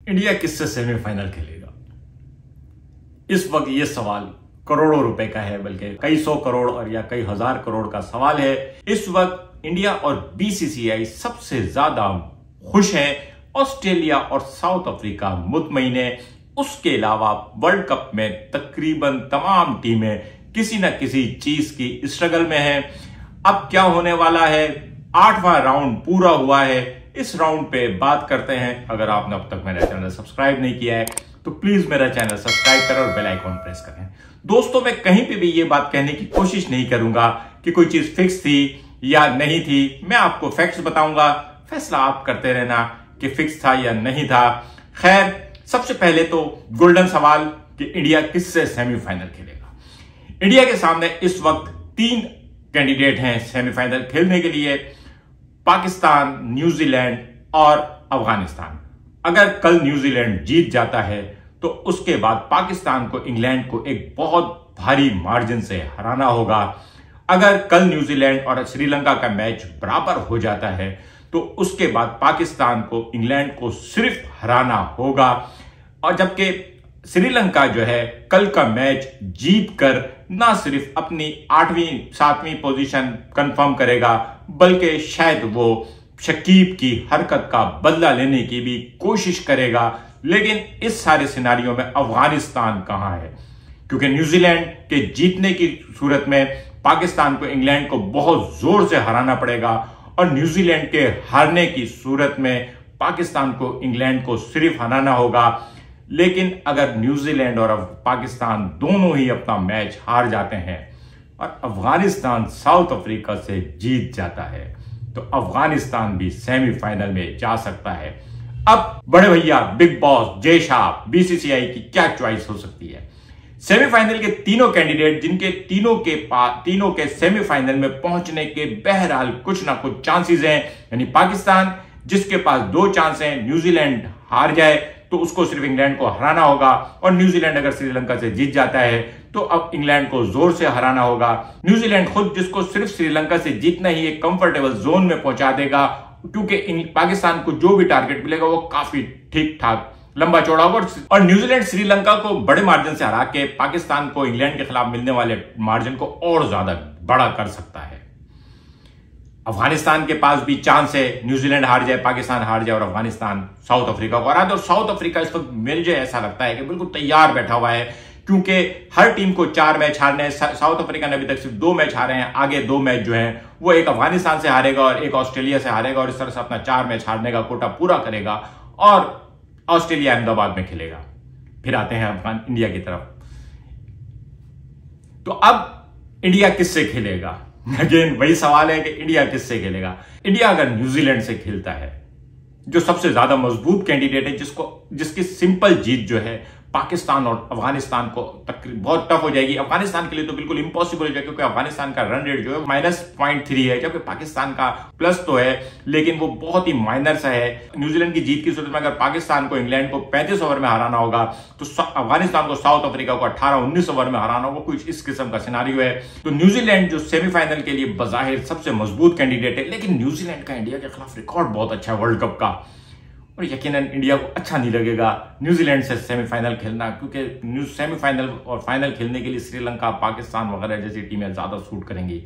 India किससे semifinal खेलेगा? इस वक्त यह सवाल करोड़ों रुपए का है, बल्कि कई सौ करोड़ और या कई हजार करोड़ का सवाल है। इस वक्त इंडिया और बीसीसीआई सबसे ज्यादा खुश हैं। ऑस्ट्रेलिया और साउथ अफ्रीका मुतमईन है। उसके अलावा वर्ल्ड कप में तकरीबन तमाम टीमें किसी न किसी चीज की स्ट्रगल में हैं। अब क्या होने वाला है? 8वां राउंड पूरा हुआ है। इस राउंड पे बात करते हैं। अगर आपने अब तक मेरा चैनल सब्सक्राइब नहीं किया है तो प्लीज मेरा चैनल सब्सक्राइब करें और बेल आइकॉन प्रेस करें। दोस्तों, मैं कहीं पे भी ये बात कहने की कोशिश नहीं करूंगा कि कोई चीज फिक्स थी या नहीं थी। मैं आपको फैक्ट्स बताऊंगा, फैसला आप करते रहना कि फिक्स था या नहीं था। खैर, सबसे पहले तो गोल्डन सवाल कि इंडिया किससे सेमीफाइनल खेलेगा। इंडिया के सामने इस वक्त 3 कैंडिडेट हैं सेमीफाइनल खेलने के लिए: पाकिस्तान, न्यूजीलैंड और अफगानिस्तान। अगर कल न्यूजीलैंड जीत जाता है तो उसके बाद पाकिस्तान को इंग्लैंड को एक बहुत भारी मार्जिन से हराना होगा। अगर कल न्यूजीलैंड और श्रीलंका का मैच बराबर हो जाता है तो उसके बाद पाकिस्तान को इंग्लैंड को सिर्फ हराना होगा। और जबकि श्रीलंका जो है कल का मैच जीतकर ना सिर्फ अपनी 8वीं 7वीं पोजीशन कंफर्म करेगा, बल्कि शायद वो शकीब की हरकत का बदला लेने की भी कोशिश करेगा। लेकिन इस सारे सिनारियों में अफगानिस्तान कहां है? क्योंकि न्यूजीलैंड के जीतने की सूरत में पाकिस्तान को इंग्लैंड को बहुत जोर से हराना पड़ेगा और न्यूजीलैंड के हारने की सूरत में पाकिस्तान को इंग्लैंड को सिर्फ हराना होगा। लेकिन अगर न्यूजीलैंड और पाकिस्तान दोनों ही अपना मैच हार जाते हैं और अफगानिस्तान साउथ अफ्रीका से जीत जाता है तो अफगानिस्तान भी सेमीफाइनल में जा सकता है। अब बड़े भैया, big boss, Jay Shah, BCCI की क्या चॉइस हो सकती है? सेमीफाइनल के तीनों कैंडिडेट, जिनके तीनों के सेमीफाइनल में पहुंचने के बहरहाल कुछ ना कुछ चांसेस हैं। यानी पाकिस्तान, जिसके पास 2 चांस हैं, न्यूजीलैंड हार जाए तो उसको सिर्फ इंग्लैंड को हराना होगा, और न्यूजीलैंड अगर श्रीलंका से जीत जाता है तो अब इंग्लैंड को जोर से हराना होगा। न्यूजीलैंड खुद, जिसको सिर्फ श्रीलंका से जीतना ही एक कंफर्टेबल जोन में पहुंचा देगा, क्योंकि पाकिस्तान को जो भी टारगेट मिलेगा वो काफी ठीक ठाक लंबा चौड़ा होगा। और न्यूजीलैंड श्रीलंका को बड़े मार्जिन से हरा के पाकिस्तान को इंग्लैंड के खिलाफ मिलने वाले मार्जिन को और ज्यादा बड़ा कर सकता है। अफगानिस्तान के पास भी चांस है, न्यूजीलैंड हार जाए, पाकिस्तान हार जाए और अफगानिस्तान साउथ अफ्रीका को हरा दे। और साउथ अफ्रीका इस वक्त मुझे ऐसा लगता है कि बिल्कुल तैयार बैठा हुआ है, क्योंकि हर टीम को 4 मैच हारने हैं। साउथ अफ्रीका ने अभी तक सिर्फ 2 मैच हारे हैं। आगे 2 मैच जो हैं वो एक अफगानिस्तान से हारेगा और एक ऑस्ट्रेलिया से हारेगा, और इस तरह से अपना 4 मैच हारने का कोटा पूरा करेगा और ऑस्ट्रेलिया अहमदाबाद में खेलेगा। फिर आते हैं इंडिया की तरफ। तो अब इंडिया किससे खेलेगा? अगेन वही सवाल है कि इंडिया किससे खेलेगा। इंडिया अगर न्यूजीलैंड से खेलता है, जो सबसे ज्यादा मजबूत कैंडिडेट है, जिसकी सिंपल जीत जो है पाकिस्तान और अफगानिस्तान को बहुत टफ हो जाएगी। अफगानिस्तान के लिए तो बिल्कुल इम्पॉसिबल हो जाएगा, क्योंकि अफगानिस्तान का रन रेट जो है -0.3 है, जबकि पाकिस्तान का प्लस तो है लेकिन वो बहुत ही माइनर सा है। न्यूजीलैंड की जीत की सूरत में अगर पाकिस्तान को इंग्लैंड को 35 ओवर में हराना होगा तो अफगानिस्तान को साउथ अफ्रीका को 18-19 ओवर में हराना होगा। कुछ इस किस्म का सिनारियो है। तो न्यूजीलैंड जो सेमीफाइनल के लिए बजाहिर सबसे मजबूत कैंडिडेट है, लेकिन न्यूजीलैंड का इंडिया के खिलाफ रिकॉर्ड बहुत अच्छा है वर्ल्ड कप का, और यकीनन इंडिया को अच्छा नहीं लगेगा न्यूजीलैंड से सेमीफाइनल खेलना, क्योंकि सेमीफाइनल और फाइनल खेलने के लिए श्रीलंका, पाकिस्तान वगैरह जैसी टीमें ज्यादा सूट करेंगी।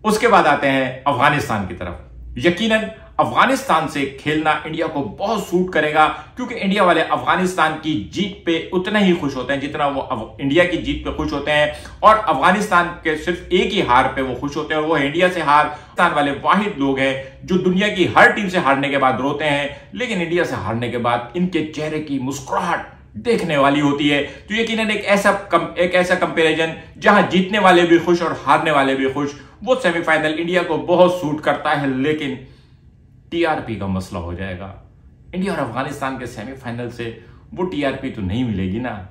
उसके बाद आते हैं अफगानिस्तान की तरफ। यकीनन अफगानिस्तान से खेलना इंडिया को बहुत सूट करेगा, क्योंकि इंडिया वाले अफगानिस्तान की जीत पे उतने ही खुश होते हैं जितना वो इंडिया की जीत पे खुश होते हैं, और अफगानिस्तान के सिर्फ एक ही हार पे वो खुश होते हैं, और वो इंडिया से हार। पाकिस्तान वाले वाहिद लोग हैं जो दुनिया की हर टीम से हारने के बाद रोते हैं, लेकिन इंडिया से हारने के बाद इनके चेहरे की मुस्कुराहट देखने वाली होती है। तो यकीनन एक ऐसा कंपैरिजन जहां जीतने वाले भी खुश और हारने वाले भी खुश, वो सेमीफाइनल इंडिया को बहुत सूट करता है। लेकिन टीआरपी का मसला हो जाएगा। इंडिया और अफगानिस्तान के सेमीफाइनल से वो टीआरपी तो नहीं मिलेगी ना,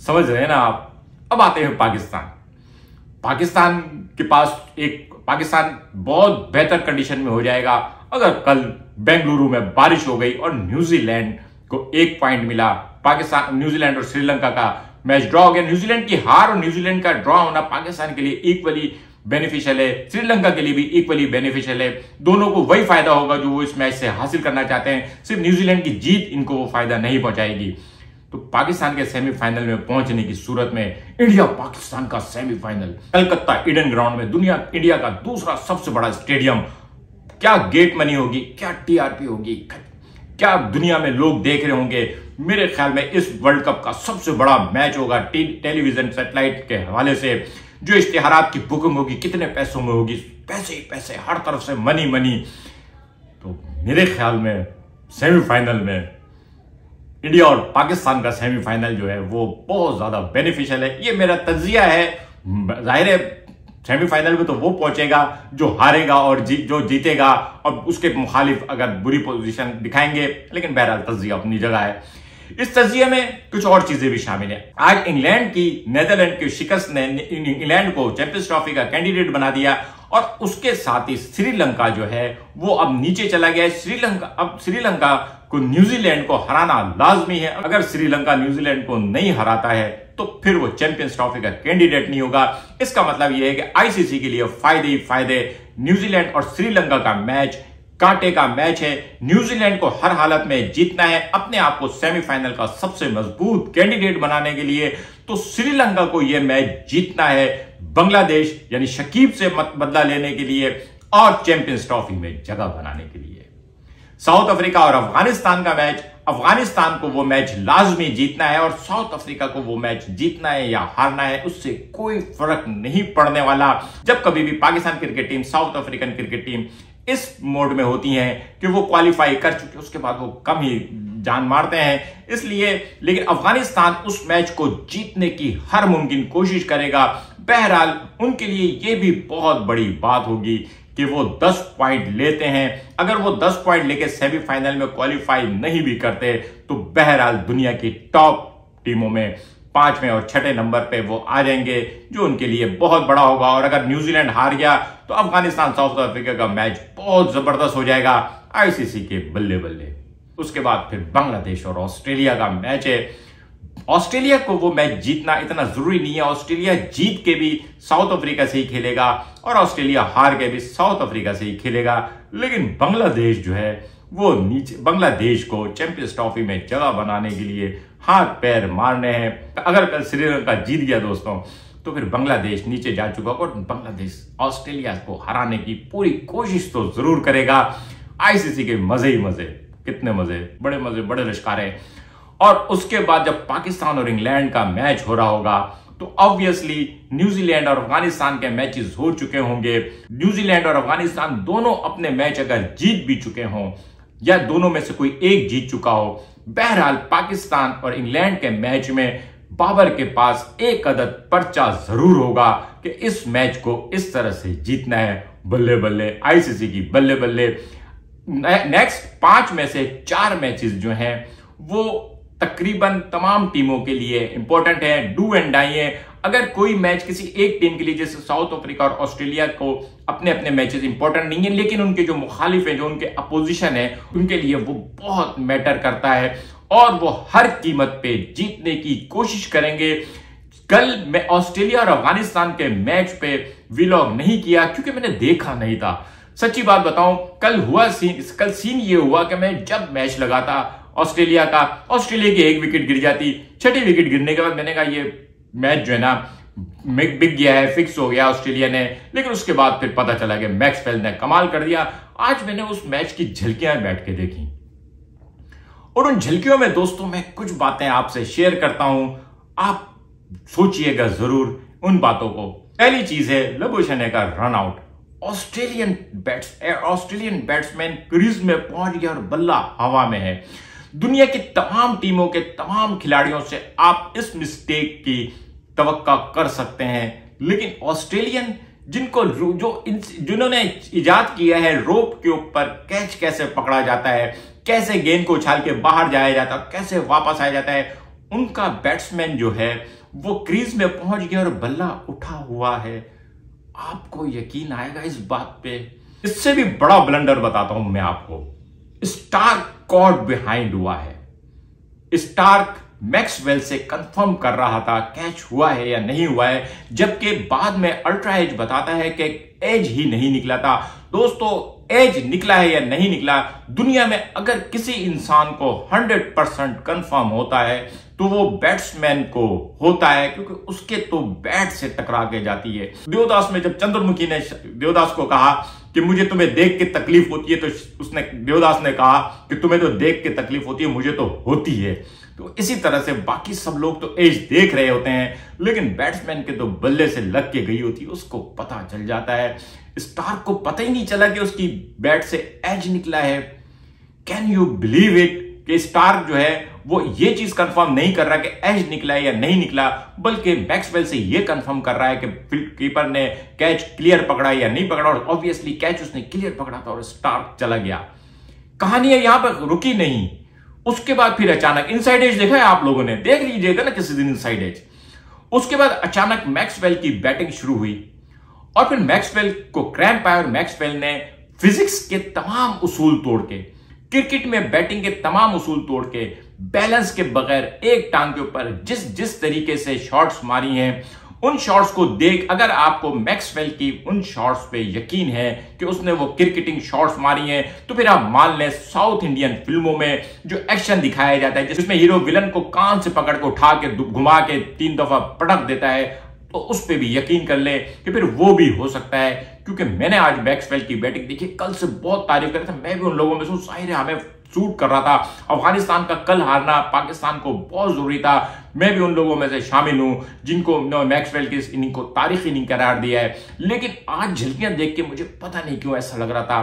समझ रहे हैं ना आप। अब आते हैं पाकिस्तान के पास पाकिस्तान बहुत बेहतर कंडीशन में हो जाएगा अगर कल बेंगलुरु में बारिश हो गई और न्यूजीलैंड को 1 पॉइंट मिला। न्यूजीलैंड और श्रीलंका का मैच ड्रॉ हो गया। न्यूजीलैंड की हार और न्यूजीलैंड का ड्रॉ होना पाकिस्तान के लिए इक्वली बेनिफिशियल है, श्रीलंका के लिए भी इक्वली बेनिफिशियल है। दोनों को वही फायदा होगा जो वो इस मैच से हासिल करना चाहते हैं। सिर्फ न्यूजीलैंड की जीत इनको वो फायदा नहीं पहुंचाएगी। तो पाकिस्तान के सेमीफाइनल में पहुंचने की सूरत में इंडिया पाकिस्तान का सेमीफाइनल कलकत्ता ईडन ग्राउंड में, इंडिया का दूसरा सबसे बड़ा स्टेडियम, क्या गेट मनी होगी, क्या टीआरपी होगी, क्या दुनिया में लोग देख रहे होंगे। मेरे ख्याल में इस वर्ल्ड कप का सबसे बड़ा मैच होगा। टेलीविजन सैटेलाइट के हवाले से जो इश्तिहारात की बुकिंग होगी, कितने पैसों में होगी, पैसे ही पैसे, हर तरफ से मनी मनी। तो मेरे ख्याल में सेमीफाइनल में इंडिया और पाकिस्तान का सेमीफाइनल जो है वो बहुत ज्यादा बेनिफिशियल है। ये मेरा तज्जिया है। जाहिर है सेमीफाइनल में तो वो पहुंचेगा जो हारेगा और जो जीतेगा, और उसके मुखालिफ अगर बुरी पोजीशन दिखाएंगे। लेकिन बहरहाल तज्जिया अपनी जगह है। इस तज्जिए में कुछ और चीजें भी शामिल है। आज इंग्लैंड की नीदरलैंड की शिकस्त ने इंग्लैंड को चैंपियंस ट्रॉफी का कैंडिडेट बना दिया, और उसके साथ ही श्रीलंका जो है वो अब नीचे चला गया है। अब श्रीलंका को न्यूजीलैंड को हराना लाजमी है। अगर श्रीलंका न्यूजीलैंड को नहीं हराता है तो फिर वो चैंपियंस ट्रॉफी का कैंडिडेट नहीं होगा। इसका मतलब यह है कि आईसीसी के लिए फायदे ही फायदे। न्यूजीलैंड और श्रीलंका का मैच कांटे का मैच है। न्यूजीलैंड को हर हालत में जीतना है अपने आप को सेमीफाइनल का सबसे मजबूत कैंडिडेट बनाने के लिए। तो श्रीलंका को यह मैच जीतना है बांग्लादेश यानी शकीब से बदला लेने के लिए और चैंपियंस ट्रॉफी में जगह बनाने के लिए। साउथ अफ्रीका और अफगानिस्तान का मैच, अफगानिस्तान को वो मैच लाजमी जीतना है और साउथ अफ्रीका को वो मैच जीतना है या हारना है, उससे कोई फर्क नहीं पड़ने वाला। जब कभी भी Pakistan cricket team, south African cricket team इस मोड में होती हैं कि वो क्वालिफाई कर चुके, उसके बाद वो कम ही जान मारते हैं। इसलिए लेकिन अफगानिस्तान उस मैच को जीतने की हर मुमकिन कोशिश करेगा। बहरहाल उनके लिए यह भी बहुत बड़ी बात होगी कि वो 10 पॉइंट लेते हैं। अगर वो 10 पॉइंट लेके सेमीफाइनल में क्वालिफाई नहीं भी करते तो बहरहाल दुनिया की टॉप टीमों में 5वें और 6ठे नंबर पे वो आ जाएंगे, जो उनके लिए बहुत बड़ा होगा। और अगर न्यूजीलैंड हार गया तो अफगानिस्तान साउथ अफ्रीका का मैच बहुत जबरदस्त हो जाएगा आईसीसी के बल्ले बल्ले। उसके बाद फिर बांग्लादेश और ऑस्ट्रेलिया का मैच है। ऑस्ट्रेलिया को वो मैच जीतना इतना जरूरी नहीं है। ऑस्ट्रेलिया जीत के भी साउथ अफ्रीका से ही खेलेगा और ऑस्ट्रेलिया हार के भी साउथ अफ्रीका से ही खेलेगा। लेकिन बांग्लादेश जो है वो नीचे, बांग्लादेश को चैंपियंस ट्रॉफी में जगह बनाने के लिए हाथ पैर मारने हैं। अगर कल श्रीलंका जीत गया दोस्तों तो फिर बांग्लादेश नीचे जा चुका और बांग्लादेश ऑस्ट्रेलिया को हराने की पूरी कोशिश तो जरूर करेगा। आईसीसी के मजे ही मजे, कितने मजे, बड़े मजे, बड़े लिश्कारे। और उसके बाद जब पाकिस्तान और इंग्लैंड का मैच हो रहा होगा तो ऑब्वियसली न्यूजीलैंड और अफगानिस्तान के मैचेस हो चुके होंगे। न्यूजीलैंड और अफगानिस्तान दोनों अपने मैच अगर जीत भी चुके हों या दोनों में से कोई एक जीत चुका हो, बहरहाल पाकिस्तान और इंग्लैंड के मैच में बाबर के पास एक अदद पर्चा जरूर होगा कि इस मैच को इस तरह से जीतना है। बल्ले बल्ले, आईसीसी की बल्ले बल्ले। नेक्स्ट 5 में से 4 मैचेस जो हैं वो तकरीबन तमाम टीमों के लिए इंपॉर्टेंट है, डू एंड डाई है। अगर कोई मैच किसी एक टीम के लिए, जैसे साउथ अफ्रीका और ऑस्ट्रेलिया को अपने अपने मैचेस इंपॉर्टेंट नहीं है, लेकिन उनके जो मुखालिफ है, जो उनके अपोजिशन है, उनके लिए वो बहुत मैटर करता है और वो हर कीमत पे जीतने की कोशिश करेंगे। कल मैं ऑस्ट्रेलिया और अफगानिस्तान के मैच पे व्लॉग नहीं किया क्योंकि मैंने देखा नहीं था। सच्ची बात बताऊं, कल सीन ये हुआ कि मैं जब मैच लगा था ऑस्ट्रेलिया का, ऑस्ट्रेलिया की एक विकेट गिर जाती, 6ठी विकेट गिरने के बाद मैंने कहा ये मैच जो है ना बिक गया है, फिक्स हो गया ऑस्ट्रेलिया ने। लेकिन उसके बाद फिर पता चला कि मैक्सवेल ने कमाल कर दिया। आज मैंने उस मैच की झलकियां बैठ के देखी और उन झलकियों में दोस्तों मैं कुछ बातें आपसे शेयर करता हूं, आप सोचिएगा जरूर उन बातों को। पहली चीज है लबुशेने का run out. Australian batsman crease में पहुंच गया और बल्ला हवा में है। दुनिया की तमाम टीमों के तमाम खिलाड़ियों से आप इस मिस्टेक की तवक्का कर सकते हैं, लेकिन ऑस्ट्रेलियन जिन्होंने इजाद किया है रोप के ऊपर कैच कैसे पकड़ा जाता है, कैसे गेंद को उछाल के बाहर जाया जाता है, कैसे वापस आया जाता है, उनका बैट्समैन जो है वो क्रीज में पहुंच गया और बल्ला उठा हुआ है। आपको यकीन आएगा इस बात पे? इससे भी बड़ा ब्लंडर बताता हूं मैं आपको। स्टार्क कॉट बिहाइंड हुआ है। स्टार्क मैक्सवेल से कंफर्म कर रहा था कैच हुआ है या नहीं हुआ है, जबकि बाद में अल्ट्रा एज बताता है कि एज ही नहीं निकला था। दोस्तों, एज निकला है या नहीं निकला, दुनिया में अगर किसी इंसान को 100% कंफर्म होता है तो वो बैट्समैन को होता है, क्योंकि उसके तो बैट से टकरा के जाती है। देवदास में जब चंद्रमुखी ने देवदास को कहा कि मुझे तुम्हें देख के तकलीफ होती है, तो देवदास ने कहा कि तुम्हें तो देख के तकलीफ होती है, मुझे तो होती है। तो इसी तरह से बाकी सब लोग तो एज देख रहे होते हैं, लेकिन बैट्समैन के तो बल्ले से लग के गई होती है, उसको पता चल जाता है। स्टार्क को पता ही नहीं चला कि उसकी बैट से एज निकला है। कैन यू बिलीव इट कि स्टार्क जो है वो ये चीज कंफर्म नहीं कर रहा कि एज निकला है या नहीं निकला, बल्कि मैक्सवेल से ये कंफर्म कर रहा है कि कीपर ने कैच क्लियर पकड़ा या नहीं पकड़ा, और ऑब्वियसली कैच उसने क्लियर पकड़ा था और स्टार्क चला गया। कहानी है यहां पर रुकी नहीं। उसके बाद फिर अचानक इनसाइड एज देखा है आप लोगों ने, देख लीजिएगा ना किसी दिन इनसाइड एज। उसके बाद अचानक मैक्सवेल की बैटिंग शुरू हुई और फिर मैक्सवेल को क्रैम्प आया और मैक्सवेल ने फिजिक्स के तमाम उसूल तोड़ के, क्रिकेट में बैटिंग के तमाम उसूल तोड़ के, बैलेंस के बगैर एक टांग के ऊपर जिस तरीके से शॉट्स मारी हैं, उन शॉट्स को देख अगर आपको मैक्सवेल की उन शॉट्स पे यकीन है कि उसने वो क्रिकेटिंग शॉट्स मारी हैं, तो फिर आप मान लें साउथ इंडियन फिल्मों में जो एक्शन दिखाया जाता है जिसमें हीरो विलन को कान से पकड़ के उठा के घुमा के 3 दफा पटक देता है, तो उस पे भी यकीन कर ले कि फिर वो भी हो सकता है। क्योंकि मैंने आज मैक्सवेल की बैटिंग देखी, कल से बहुत तारीफ कर रहा था, मैं भी उन लोगों में से जाहिर है हमें सूट कर रहा था। अफगानिस्तान का कल हारना पाकिस्तान को बहुत जरूरी था, मैं भी उन लोगों में से शामिल हूं जिनको मैक्सवेल की इस इनिंग को तारीखी इनिंग करार दिया है। लेकिन आज झलकियां देख के मुझे पता नहीं क्यों ऐसा लग रहा था,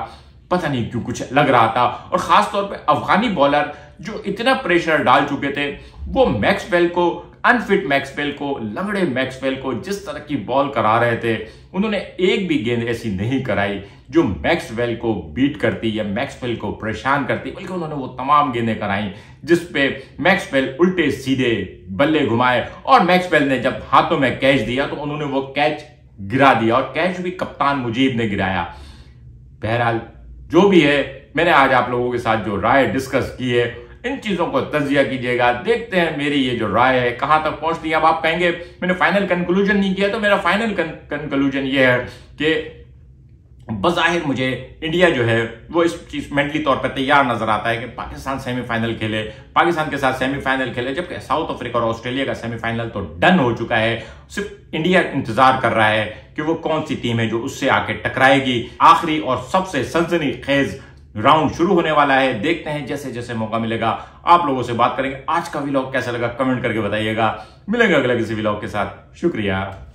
पता नहीं क्यों कुछ लग रहा था। और खासतौर पे अफगानी बॉलर जो इतना प्रेशर डाल चुके थे, वो मैक्सवेल को, अनफिट मैक्सवेल को, लंगड़े मैक्सवेल को जिस तरह की बॉल करा रहे थे, उन्होंने एक भी गेंद ऐसी नहीं कराई जो मैक्सवेल को बीट करती या मैक्सवेल को परेशान करती, बल्कि उन्होंने वो तमाम गेंदें कराई जिसपे मैक्सवेल उल्टे सीधे बल्ले घुमाए, और मैक्सवेल ने जब हाथों में कैच दिया तो उन्होंने वो कैच गिरा दिया, और कैच भी कप्तान मुजीब ने गिराया। बहरहाल जो भी है, मैंने आज आप लोगों के साथ जो राय डिस्कस की है, इन चीजों को तज्जिया कीजिएगा। देखते हैं मेरी ये जो राय है कहां तक पहुंचती है। अब आप कहेंगे मैंने फाइनल कंक्लूजन नहीं किया, तो मेरा फाइनल कंक्लूजन ये है कि बज़ाहिर मुझे इंडिया जो है वो इस चीज मेंटली तौर पर तैयार नजर आता है कि पाकिस्तान सेमीफाइनल खेले, पाकिस्तान के साथ सेमीफाइनल खेले, जबकि साउथ अफ्रीका और ऑस्ट्रेलिया का सेमीफाइनल तो डन हो चुका है। सिर्फ इंडिया इंतजार कर रहा है कि वो कौन सी टीम है जो उससे आके टकराएगी। आखिरी और सबसे सनसनीखेज राउंड शुरू होने वाला है, देखते हैं जैसे जैसे मौका मिलेगा आप लोगों से बात करेंगे। आज का व्लॉग कैसा लगा कमेंट करके बताइएगा। मिलेंगे अगले किसी व्लॉग के साथ। शुक्रिया।